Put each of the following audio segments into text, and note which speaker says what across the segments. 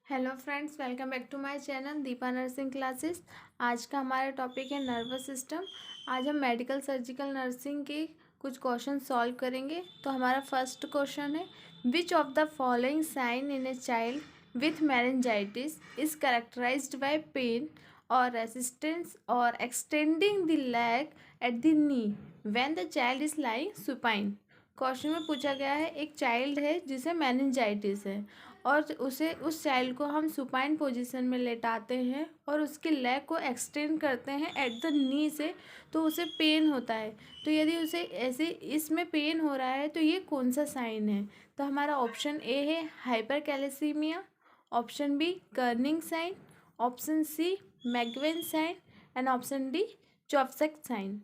Speaker 1: Hello friends, welcome back to my channel Deepa nursing classes. आज का हमारा टॉपिक है नर्वस सिस्टम। आज हम मेडिकल सर्जिकल नर्सिंग के कुछ क्वेश्चन सॉल्व करेंगे। तो हमारा फर्स्ट क्वेश्चन है, which of the following sign in a child with meningitis is characterised by pain और रेसिस्टेंस और extending the leg at the knee when the child is lying supine. Question में पूछा गया है, एक चाइल्ड है जिसे मेनिंजाइटिस है और उस चाइल्ड को हम सुपाइन पोजीशन में लेटाते हैं और उसके लेग को एक्सटेंड करते हैं एट द नी से, तो उसे पेन होता है। तो यदि उसे ऐसे इसमें पेन हो रहा है तो ये कौन सा साइन है? तो हमारा ऑप्शन ए है hypercalcemia, option B Kernig sign, option C Macewen sign and option D Chvostek sign.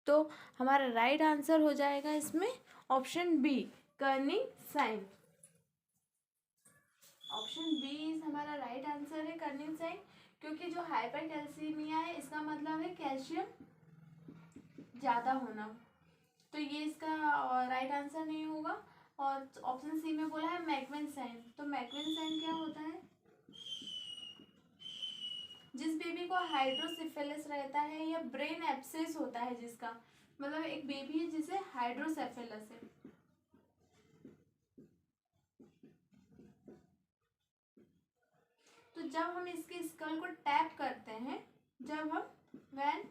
Speaker 1: तो हमारा राइट आंसर हो जाएगा इसमें option B Kernig sign. Option B is हमारा राइट आंसर है कर्निंग साइन, क्योंकि जो हाइपर कैल्सीमिया है इसका मतलब है कैल्शियम ज़्यादा होना। तो ये इसका राइट आंसर नहीं होगा। और ऑप्शन सी में बोला है मैकवेन साइन। तो मैकवेन साइन क्या होता है? जिस बेबी को हाइड्रोसेफेलस रहता है या ब्रेन एब्सेस होता है, जिसका मतलब एक बेबी है जिसे हाइड्रोसेफेलस है। तो जब हम इसके स्कल को टैप करते हैं, जब हम वैन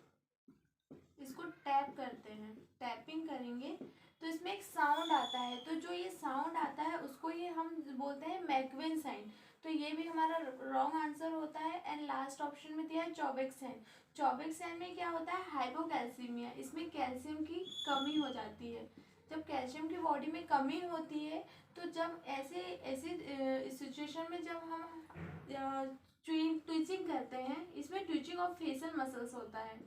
Speaker 1: इसको टैप करते हैं, टैपिंग करेंगे तो इसमें एक साउंड आता है। तो जो ये साउंड आता है उसको ये हम बोलते हैं मैकवेन साइन। तो ये भी हमारा रॉन्ग आंसर होता है। एंड लास्ट ऑप्शन में दिया है चॉबेक साइन। चॉबेक साइन में क्या होता है? हाइपोकैल्सीमिया। इसमें कैल्शियम की कमी हो जाती है। जब कैल्शियम की बॉडी में कमी होती है तो जब ऐसे ऐसे सिचुएशन में जब हम ट्विचिंग करते हैं, इसमें ट्विचिंग ऑफ फेशियल मसल्स होता है।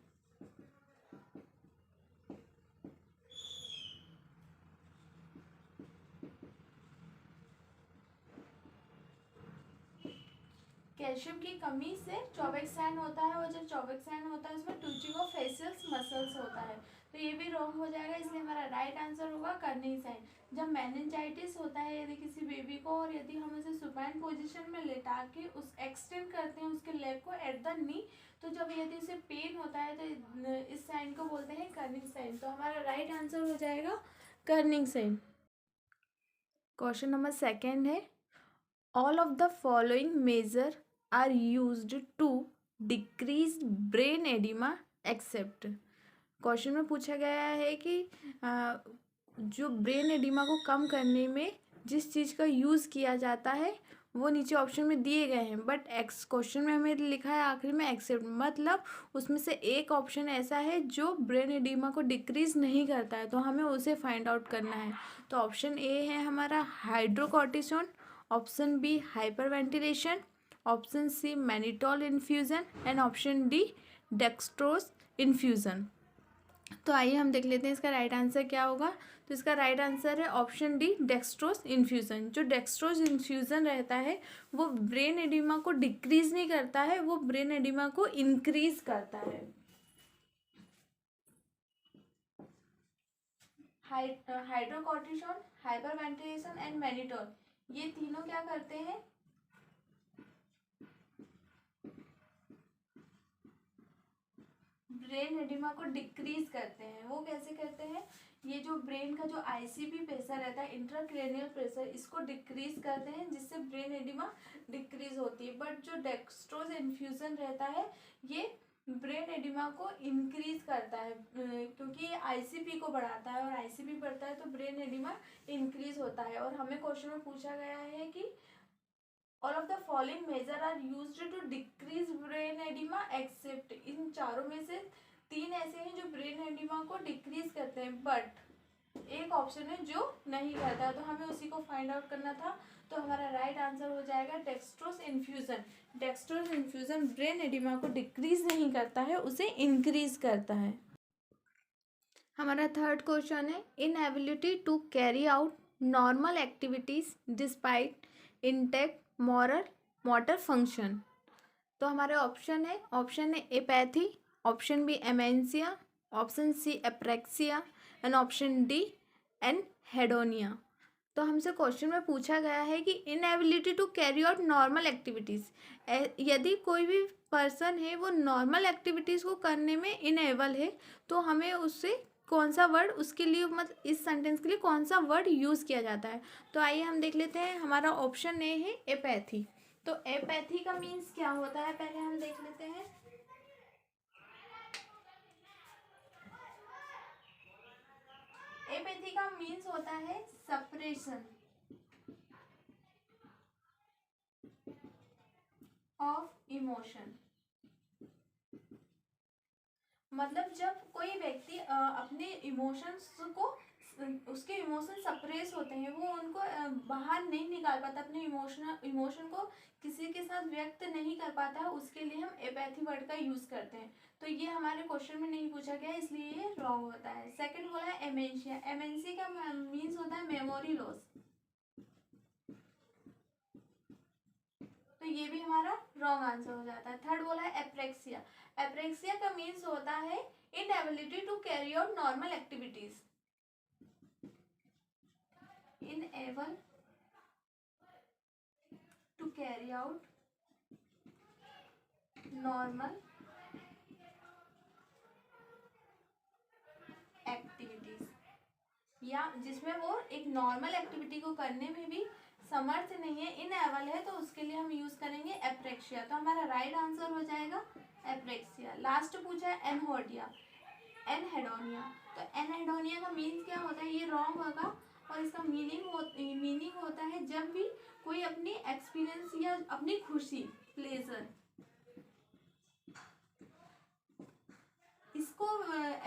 Speaker 1: कैल्शियम की कमी से चॉबेक साइन होता है, और जब चॉबेक साइन होता है उसमें ट्विचिंग ऑफ फेशियल मसल्स होता है। तो ये भी रॉन्ग हो जाएगा, इसलिए हमारा राइट आंसर होगा कर्निंग साइन। जब मेनिंजाइटिस होता है यदि किसी बेबी को, और यदि हम उसे सुपाइन पोजीशन में लेटा के उस एक्सटेंड करते हैं उसके लेग को एट द नी, तो जब यदि उसे पेन होता है तो इस साइन को बोलते हैं कर्निंग साइन। तो हमारा राइट आंसर हो जाएगा Kernig sign. Question number second है, all of the following measure are used to decrease brain edema except। Question में पूछा गया है कि जो ब्रेन एडिमा को कम करने में जिस चीज़ का यूज़ किया जाता है वो नीचे ऑप्शन में दिए गए हैं, बट एक्स क्वेश्चन में हमें लिखा है आखिरी में एक्सेप्ट, मतलब उसमें से एक ऑप्शन ऐसा है जो ब्रेन एडिमा को डिक्रीज नहीं करता है, तो हमें उसे फाइंड आउट करना है। तो ऑप्शन ए है हमारा hydrocortisone, option B hyperventilation, option C mannitol infusion and option D dextrose infusion. तो आइए हम देख लेते हैं इसका राइट आंसर क्या होगा। तो इसका राइट आंसर है ऑप्शन डी डेक्सट्रोज इन्फ्यूज़न। जो डेक्सट्रोज इन्फ्यूज़न रहता है वो ब्रेन एडिमा को डिक्रीज नहीं करता है, वो ब्रेन एडिमा को इंक्रीज करता है। हाइड्रोकॉर्टिसोन, हाइपरवेंटिलेशन एंड मैनिटोल, ये तीनों क्या करते हैं? ब्रेन एडिमा को डिक्रीज करते हैं। वो कैसे करते हैं? ये जो ब्रेन का जो आईसीपी प्रेशर रहता है, इंट्राक्रैनियल प्रेशर, इसको डिक्रीज करते हैं जिससे ब्रेन एडिमा डिक्रीज होती है। बट जो डेक्सट्रोज इन्फ्यूजन रहता है ये ब्रेन एडिमा को इंक्रीज करता है, क्योंकि ये आईसीपी को बढ़ाता है और आईसीपी बढ़ता है तो ब्रेन एडिमा इंक्रीज होता है। और हमें क्वेश्चन में पूछा गया है कि all of the following measure are used to decrease brain oedema except. इन चारों में से तीन ऐसे हैं जो ब्रेन एडिमा को डिक्रीज करते हैं, बट एक ऑप्शन है जो नहीं करता है, तो हमें उसी को फाइंड आउट करना था। तो हमारा राइट आंसर हो जाएगा dextrose infusion. Dextrose infusion brain oedema को डिक्रीज नहीं करता है, उसे इंक्रीज करता है। हमारा थर्ड क्वेश्चन है, inability to carry out normal activities despite intact moral motor function. तो हमारे ऑप्शन है apathy, option B amentia, option C apraxia and option D anhedonia. तो हमसे क्वेश्चन में पूछा गया है कि inability to carry out normal activities, यदि कोई भी पर्सन है वो नॉर्मल एक्टिविटीज़ को करने में इनएबल है तो हमें उससे कौन सा वर्ड उसके लिए, मतलब इस सेंटेंस के लिए कौन सा वर्ड यूज़ किया जाता है। तो आइए हम देख लेते हैं। हमारा ऑप्शन ए है एपैथी। तो एपैथी का मीन्स क्या होता है पहले हम देख लेते हैं। एपैथी का मीन्स होता है सप्रेशन ऑफ इमोशन। मतलब जब कोई व्यक्ति अपने इमोशंस को, उसके इमोशन सप्रेस होते हैं, वो उनको बाहर नहीं निकाल पाता, अपने इमोशन को किसी के साथ व्यक्त नहीं कर पाता, उसके लिए हम एपैथी वर्ड का यूज़ करते हैं। तो ये हमारे क्वेश्चन में नहीं पूछा गया, इसलिए ये रॉन्ग होता है। सेकंड बोला है एमेंशिया। एमेंसी का मीन्स होता है मेमोरी लॉस। तो ये भी हमारा रॉन्ग आंसर हो जाता है। थर्ड बोला है एप्रेक्सिया। एप्रेक्सिया का मीन्स होता है inability to carry out normal activities. Unable to carry out normal activities, या जिसमें वो एक नॉर्मल एक्टिविटी को करने में भी समर्थ नहीं है, इनएबल है, तो उसके लिए हम यूज करेंगे एप्रेक्सिया। तो हमारा राइट आंसर हो जाएगा एप्रेक्सिया। लास्ट पूछा है एनहोडिया, एनहेडोनिया। तो एनहेडोनिया का मीन्स क्या होता है, ये रॉन्ग होगा। और इसका मीनिंग होता है जब भी कोई अपनी एक्सपीरियंस या अपनी खुशी, प्लेजर, इसको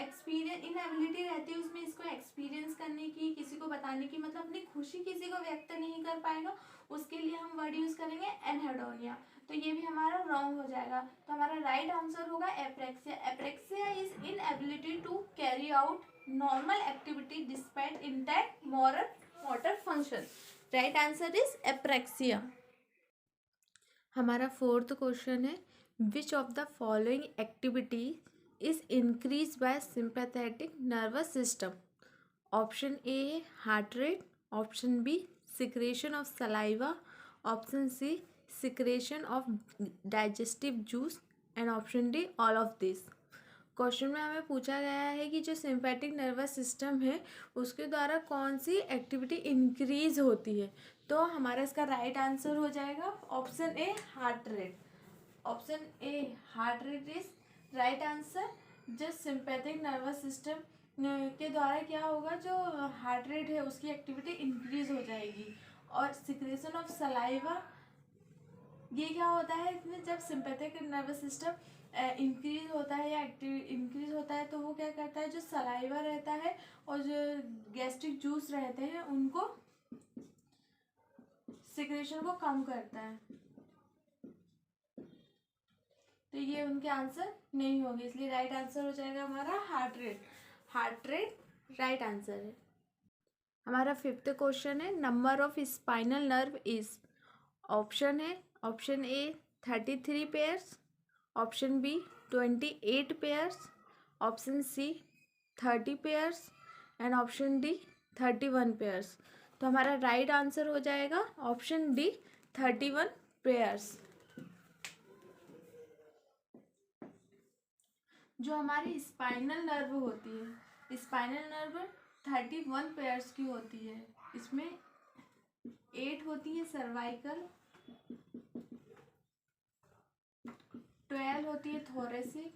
Speaker 1: एक्सपीरियंस, इनएबिलिटी रहती है उसमें इसको एक्सपीरियंस करने की, किसी को बताने की, मतलब अपनी खुशी किसी को व्यक्त नहीं कर पाएगा, उसके लिए हम वर्ड यूज करेंगे एनहेडोनिया। तो ये भी हमारा रॉन्ग हो जाएगा। तो हमारा राइट आंसर होगा apraxia. Apraxia is inability to carry out normal activity despite intact motor function. Right answer is apraxia. हमारा फोर्थ क्वेश्चन है which of the following activity is increased by sympathetic nervous system. Option A है heart rate, option B secretion of saliva, option C secretion of digestive juice and option D all of this. Question में हमें पूछा गया है कि जो sympathetic nervous system है उसके द्वारा कौन सी एक्टिविटी इंक्रीज होती है। तो हमारा इसका राइट आंसर हो जाएगा option A heart rate. Option A heart rate is right answer. जो सिंपैथिक नर्वस सिस्टम के द्वारा क्या होगा, जो हार्ट रेट है उसकी एक्टिविटी इंक्रीज हो जाएगी। और सिक्रेशन ऑफ सलाइवा, ये क्या होता है, इसमें जब सिंपैथिक नर्वस सिस्टम इंक्रीज होता है या इंक्रीज होता है तो वो क्या करता है, जो सलाइवा रहता है और जो गैस्ट्रिक जूस रहते हैं उनको, सिक्रेशन को कम करता है। तो ये उनके आंसर नहीं होंगे, इसलिए राइट आंसर हो जाएगा हमारा heart rate. Heart rate right answer है। हमारा फिफ्थ क्वेश्चन है number of spinal nerve is. Option है option A 33 pairs, option B 28 pairs, option C 30 pairs and option D 31 pairs. तो हमारा राइट आंसर हो जाएगा ऑप्शन डी 31 पेयर्स। जो हमारी स्पाइनल नर्व होती है, स्पाइनल नर्व 31 पेयर्स की होती है। इसमें 8 होती है सर्वाइकल, 12 होती है थोरेसिक,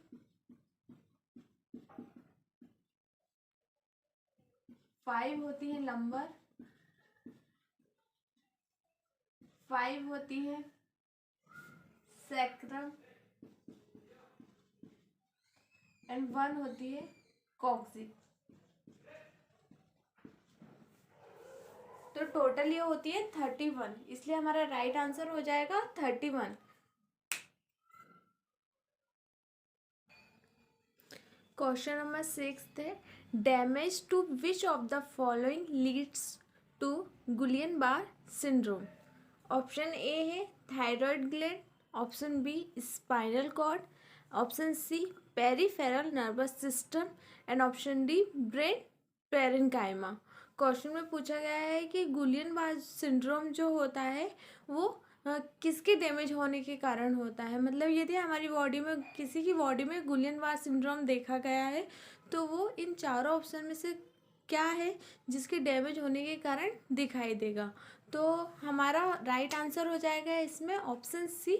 Speaker 1: 5 होती है लंबर, 5 होती है सैक्रम एंड 1 होती है कॉक्सिक्स। तो टोटल ये होती है 31, इसलिए हमारा राइट आंसर हो जाएगा 31। क्वेश्चन नंबर 6 है damage to which of the following leads to Guillain Barre syndrome. Option A है thyroid gland, option B spinal cord, option C peripheral nervous system and option D brain parenchyma. Question में पूछा गया है कि गुलियन-बार्रे syndrome जो होता है वो किसके डैमेज होने के कारण होता है। मतलब यदि हमारी बॉडी में किसी की बॉडी में गुलियन-बार्रे सिंड्रोम देखा गया है तो वो इन चारों ऑप्शन में से क्या है जिसके डैमेज होने के कारण दिखाई देगा। तो हमारा राइट आंसर हो जाएगा इसमें option C,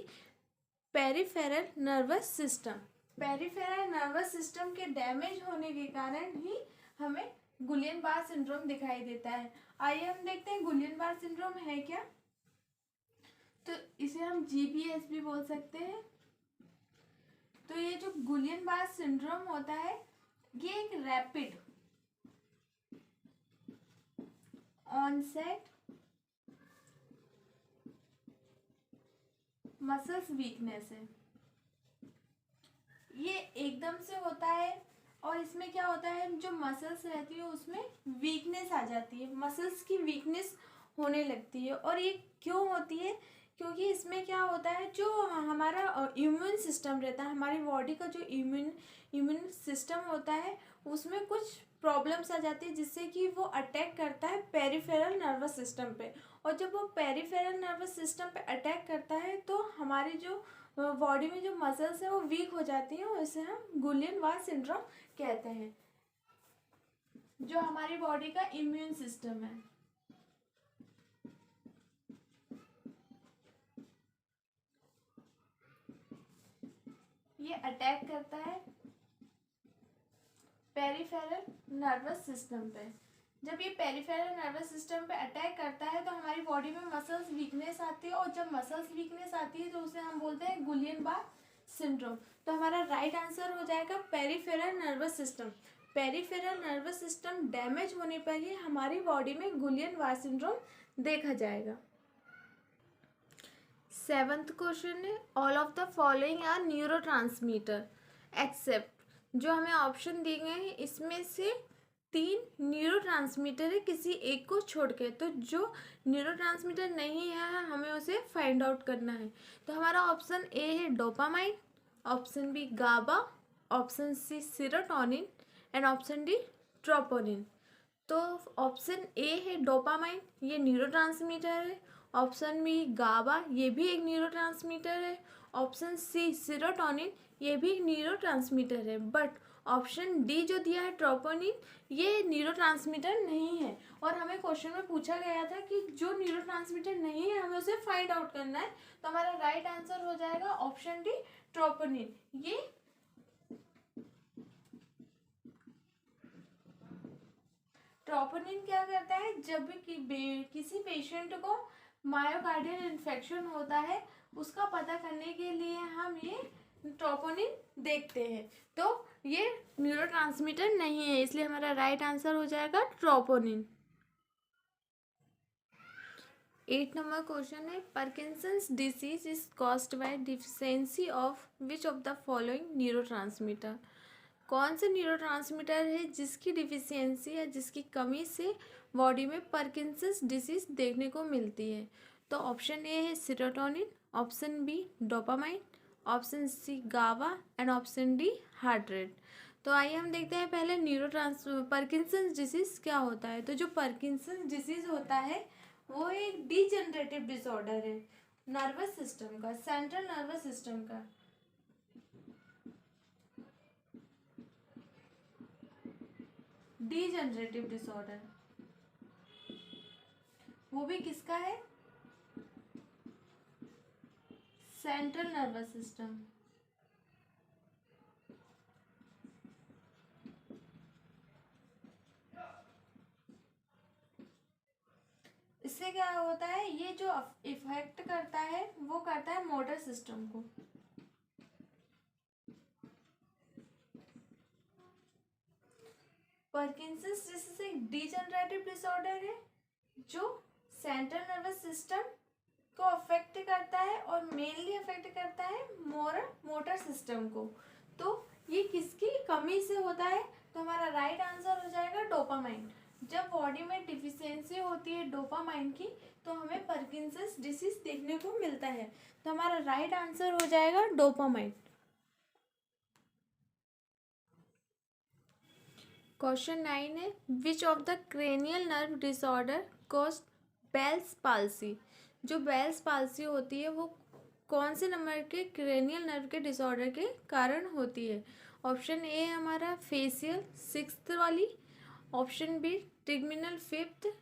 Speaker 1: peripheral nervous system. Peripheral nervous system के डैमेज होने के कारण ही हमें गुलियन-बार्रे सिंड्रोम दिखाई देता है। आइए हम देखते हैं गुलियन-बार्रे सिंड्रोम है क्या। तो इसे हम जीबीएस भी बोल सकते हैं। तो ये जो गुलियन-बार्रे सिंड्रोम होता है ये एक रैपिड ऑनसेट मसल्स वीकनेस है। ये एकदम से होता है और इसमें क्या होता है, जो मसल्स रहती है उसमें वीकनेस आ जाती है, मसल्स की वीकनेस होने लगती है। और ये क्यों होती है, क्योंकि इसमें क्या होता है, जो हमारा इम्यून सिस्टम रहता है, हमारी बॉडी का जो इम्यून सिस्टम होता है उसमें कुछ प्रॉब्लम्स आ जाती है जिससे कि वो अटैक करता है पेरिफेरल नर्वस सिस्टम पे। और जब वो पेरिफेरल नर्वस सिस्टम पे अटैक करता है तो हमारी जो बॉडी में जो मसल्स है वो वीक हो जाती हैं और इसे हम गुलियन-बार्रे सिंड्रोम कहते हैं, जो हमारी बॉडी का इम्यून सिस्टम है। ये अटैक करता है पेरिफेरल नर्वस सिस्टम पे। जब ये पेरिफेरल नर्वस सिस्टम पे अटैक करता है तो हमारी बॉडी में मसल्स वीकनेस आती है और जब मसल्स वीकनेस आती है तो उसे हम बोलते हैं गुलियन-बार्रे सिंड्रोम। तो हमारा राइट आंसर हो जाएगा peripheral nervous system. Peripheral nervous system damage होने पर ही हमारी बॉडी में गुलियन-बार्रे सिंड्रोम देखा जाएगा। 7th क्वेश्चन है, all of the following are neurotransmitter except. जो हमें ऑप्शन दिए गए हैं इसमें से 3 न्यूरोट्रांसमीटर है किसी एक को छोड़ के। तो जो न्यूरोट्रांसमीटर नहीं है हमें उसे फाइंड आउट करना है। तो हमारा ऑप्शन ए है dopamine, option B GABA, option C serotonin and option D troponin. तो ऑप्शन ए है डोपामाइन, ये न्यूरोट्रांसमीटर है। ऑप्शन बी गाबा, ये भी एक न्यूरोट्रांसमीटर है। ऑप्शन सी सेरोटोनिन, ये भी एक न्यूरोट्रांसमीटर है। बट ऑप्शन डी जो दिया है ट्रोपोनिन, ये न्यूरोट्रांसमीटर नहीं है। और हमें क्वेश्चन में पूछा गया था कि जो न्यूरोट्रांसमीटर नहीं है हमें उसे फाइंड आउट करना है। तो हमारा राइट आंसर हो जाएगा ऑप्शन डी ट्रोपोनिन। ये ट्रोपोनिन क्या करता है, जब भी किसी पेशेंट को मायोकार्डियल इन्फेक्शन होता है उसका पता करने के लिए हम ये ट्रोपोनिन देखते हैं। तो ये न्यूरोट्रांसमीटर नहीं है, इसलिए हमारा राइट आंसर हो जाएगा ट्रोपोनिन। 8 नंबर क्वेश्चन है, Parkinson's disease is caused by deficiency of which of the following neurotransmitter. कौन से न्यूरोट्रांसमीटर है जिसकी डिफिशियंसी या जिसकी कमी से बॉडी में पार्किंसंस डिसीज देखने को मिलती है। तो ऑप्शन ए है serotonin, option B dopamine, option C GABA and option D heart rate. तो आइए हम देखते हैं पहले पार्किंसंस डिसीज क्या होता है। तो जो पार्किंसंस डिसीज होता है वो एक डिजेनरेटिव डिसऑर्डर है नर्वस सिस्टम का, सेंट्रल नर्वस सिस्टम का। डिजेनरेटिव डिसऑर्डर वो भी किसका है, सेंट्रल नर्वस सिस्टम। इससे क्या होता है, ये जो इफेक्ट करता है वो करता है मोटर सिस्टम को। पार्किंसंस डिसीज एक डिजेनरेटिव डिसऑर्डर है जो सेंट्रल नर्वस सिस्टम को अफेक्ट करता है और मेनली अफेक्ट करता है मोटर सिस्टम को। तो ये किसकी कमी से होता है, तो हमारा राइट आंसर हो जाएगा डोपामाइन। जब बॉडी में डिफिशियंसी होती है डोपामाइन की तो हमें पार्किंसंस डिसीज देखने को मिलता है। तो हमारा राइट आंसर हो जाएगा डोपामाइन। क्वेश्चन 9 है which of the cranial nerve disorder cause Bell's palsy. जो बेल्स पाल्सी होती है वो कौन से नंबर के क्रेनियल नर्व के डिसऑर्डर के कारण होती है। ऑप्शन ए है हमारा फेसियल 6th वाली, option B trigeminal 5th,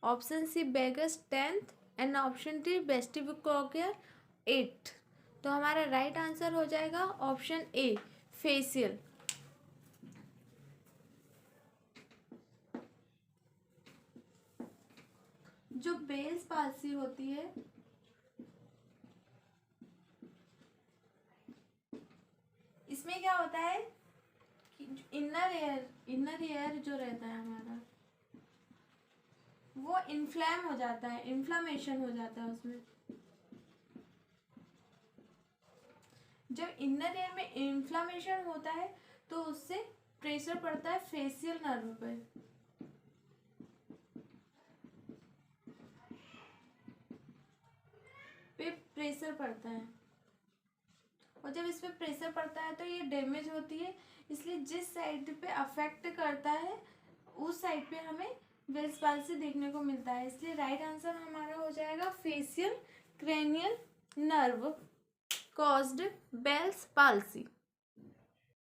Speaker 1: option C vagus 10th and option D vestibulocochlear 8th। तो हमारा राइट आंसर हो जाएगा ऑप्शन ए फेसियल। जो बेल्स पाल्सी होती है इसमें क्या होता है कि इनर एयर जो रहता है हमारा वो इन्फ्लेम हो जाता है, इन्फ्लामेशन हो जाता है उसमें। जब इनर एयर में इन्फ्लामेशन होता है तो उससे प्रेशर पड़ता है फेशियल नर्व पे प्रेशर पड़ता है, और जब इस पे प्रेशर पड़ता है तो ये डैमेज होती है। इसलिए जिस साइड पे अफेक्ट करता है उस साइड पे हमें बेल्स पाल्सी देखने को मिलता है। इसलिए राइट आंसर हमारा हो जाएगा facial cranial nerve caused Bell's palsy.